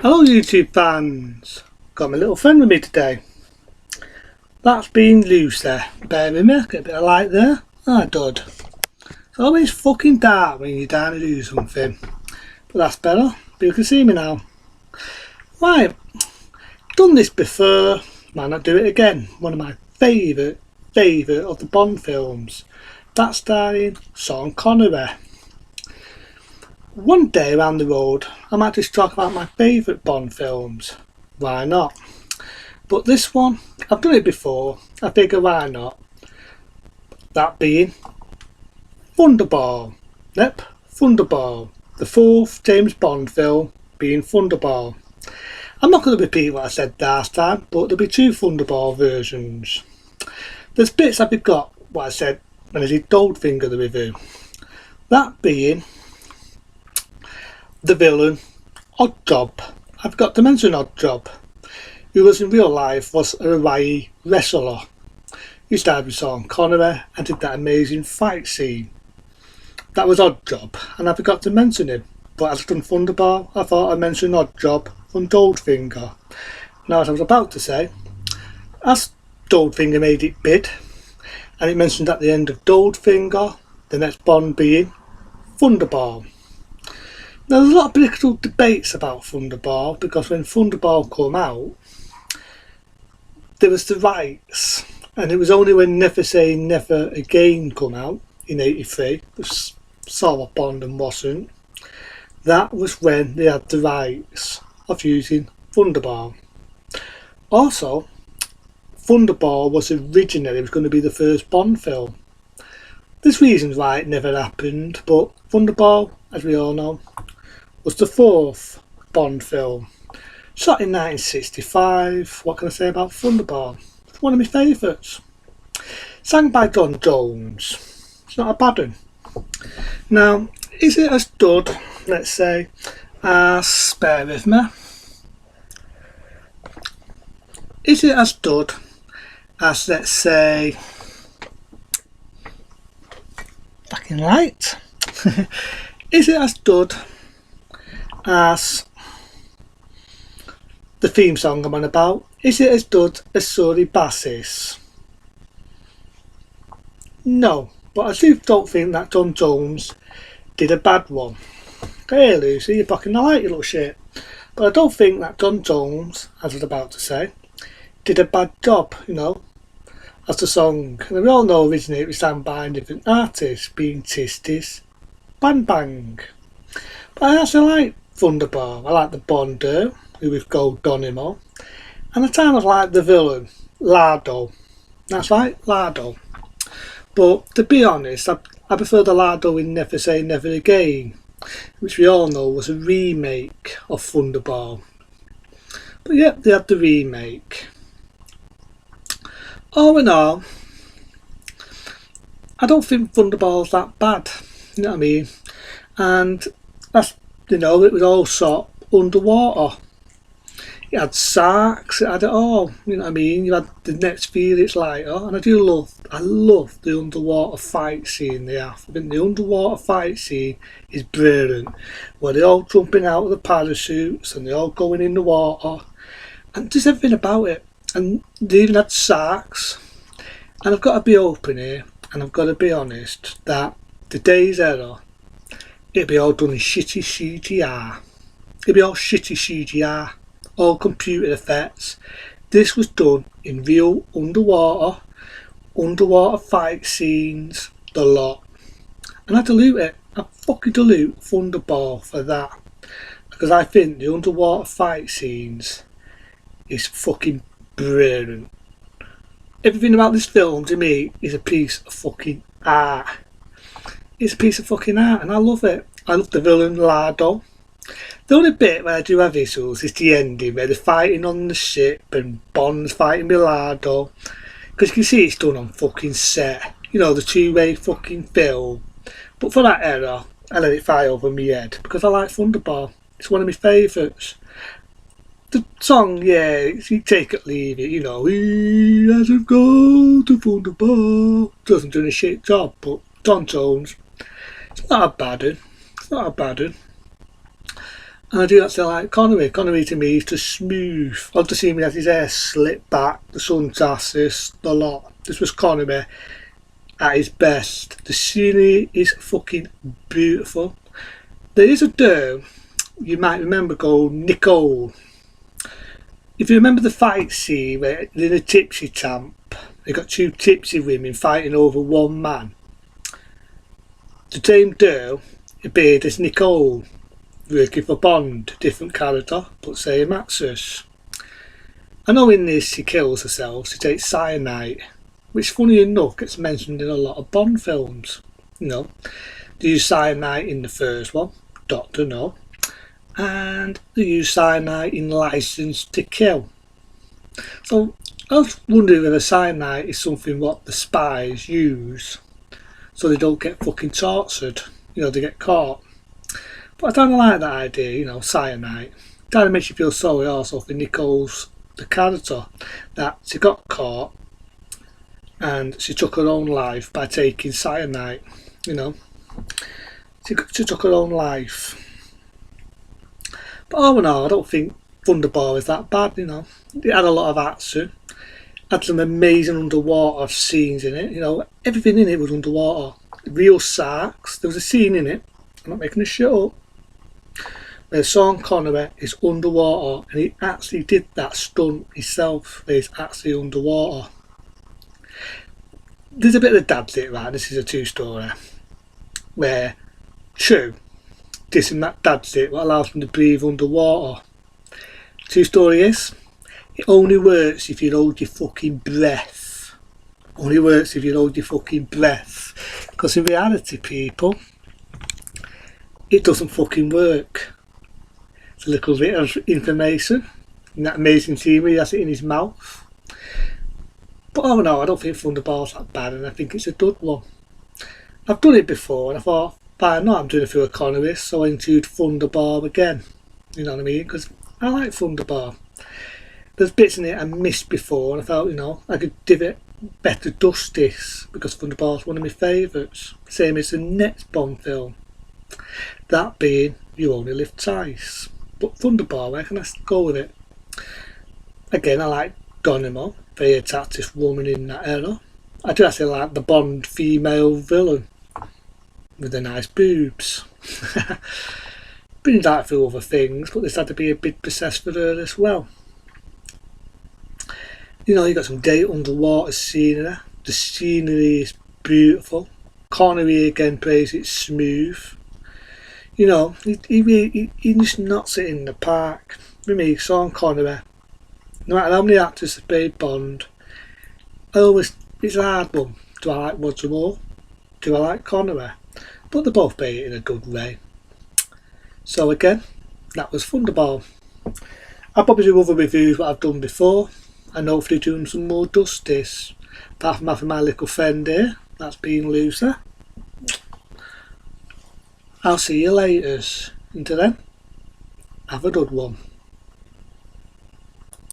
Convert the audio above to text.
Hello YouTube fans, got my little friend with me today. That's being loose there, bear with me, get a bit of light there. Dud. It's always fucking dark when you're down to do something, but that's better, people can see me now. Right, done this before, might not do it again. One of my favourite of the Bond films, that's starring Sean Connery. One day around the road I might just talk about my favourite Bond films, why not? But this one, I've done it before, I figure why not? That being Thunderball. Yep, Thunderball. The fourth James Bond film being Thunderball. I'm not going to repeat what I said last time, but there'll be two Thunderball versions. There's bits I've got what I said when I did Goldfinger the review. That being the villain, Oddjob. I forgot to mention Oddjob, who was in real life was a Hawaii wrestler. He starred with Sean Connery and did that amazing fight scene. That was Oddjob, and I forgot to mention him. But as I've done Thunderball, I thought I'd mention Oddjob from Goldfinger. Now, as I was about to say, as Goldfinger made it big, and it mentioned at the end of Goldfinger, the next Bond being Thunderball. Now, there's a lot of political debates about Thunderball, because when Thunderball came out, there was the rights, and it was only when Never Say Never Again come out in '83, which saw what Bond and wasn't, that was when they had the rights of using Thunderball. Also, Thunderball was originally going to be the first Bond film. There's reasons why it never happened, but Thunderball, as we all know, was the fourth Bond film. Shot in 1965, what can I say about Thunderball? It's one of my favourites. Sang by John Jones. It's not a bad one. Now, is it as good, let's say, as, bear with me, is it as good as, let's say, fucking light? Is it as good as the theme song I'm on about? Is it as good as Sorry Bassis? No, but I don't think that John Jones did a bad one. Hey Lucy, you're blocking the light, you little shit. But I don't think that John Jones, as I was about to say, did a bad job, you know, as the song. And we all know originally it was sang by different artists, being Tistis, Bang Bang. But I actually like Thunderball. I like the Bonder, who was Gold Donimo, and I kind of like the villain, Lardo. That's right, Lardo. But to be honest, I prefer the Lardo in Never Say Never Again, which we all know was a remake of Thunderball. But yeah, they had the remake. All in all, I don't think Thunderball's that bad, you know what I mean? And that's, you know, it was all shot underwater. It had sharks, it had it all, you know what I mean? You had the next feel it's lighter, and I love the underwater fight scene they have. I think the underwater fight scene is brilliant, where they're all jumping out of the parachutes and they're all going in the water, and just everything about it. And they even had sharks. And I've got to be open here, and I've got to be honest, that today's era, it'd be all done in shitty CGI. It'd be all shitty CGI, all computer effects. This was done in real underwater fight scenes, the lot. And I dilute it. I fucking dilute Thunderball for that. Because I think the underwater fight scenes is fucking brilliant. Everything about this film to me is a piece of fucking art. It's a piece of fucking art, and I love it. I love the villain Lardo. The only bit where I do have issues is the ending, where they're fighting on the ship and Bond's fighting with Lardo, because you can see it's done on fucking set, you know, the two-way fucking film. But for that era, I let it fly over my head because I like Thunderball. It's one of my favourites. The song, yeah, you take it, leave it, you know. He hasn't gone to Thunderball. Doesn't do a shit job, but John Jones, it's not a bad one. It's not a bad one. And I do actually like Connery. Connery to me is just smooth. I've just seen him have his hair slicked back, the sunglasses, the lot. This was Connery at his best. The scenery is fucking beautiful. There is a dome you might remember called Nicole. If you remember the fight scene where they're in a tipsy camp, they got two tipsy women fighting over one man. The same dome appeared as Nicole, working for Bond, different character, but same actress. I know in this she kills herself, she takes cyanide, which funny enough gets mentioned in a lot of Bond films. You know, they use cyanide in the first one, Doctor No, and they use cyanide in License to Kill. So I was wondering whether cyanide is something what the spies use so they don't get fucking tortured, you know, they get caught. But I don't like that idea, you know, cyanide. It kind of makes you feel sorry also for Nicole's, the character, that she got caught and she took her own life by taking cyanide, you know. She took her own life. But all in all, I don't think Thunderball is that bad, you know. It had a lot of action, had some amazing underwater scenes in it, you know. Everything in it was underwater. Real sharks. There was a scene in it, I'm not making this shit up, where Sean Connery is underwater and he actually did that stunt himself, where he's actually underwater. There's a bit of dad's it, right? This is a true story where True dissing that dad's it, what allows him to breathe underwater. True story is, it only works if you hold your fucking breath. Only works if you hold your fucking breath. Because in reality, people, it doesn't fucking work. It's a little bit of information in that amazing scene where he has it in his mouth. But oh no, I don't think Thunderball's that bad, and I think it's a good one. I've done it before and I thought, why not? I'm doing it for economists, so I include Thunderball again. You know what I mean? Because I like Thunderball. There's bits in it I missed before and I felt, you know, I could give it better justice because Thunderball's one of my favourites. Same as the next Bond film. That being You Only Live Twice. But Thunderball, where can I go with it? Again, I like Dynamo, very attractive woman in that era. I do actually like the Bond female villain with the nice boobs. Been that for other things, but this had to be a big possessed for her as well. You know, you got some great underwater scenery. The scenery is beautiful. Connery again plays it smooth. You know, he just knocks it in the park. For me, Sean Connery, no matter how many actors have played Bond, it's a hard one. Do I like Roger Moore? Do I like Connery? But they both play it in a good way. So again, that was Thunderball. I'll probably do other reviews what I've done before, and hopefully doing some more justice. Apart from having my little friend here, that's being Loser. I'll see you later. Until then, have a good one.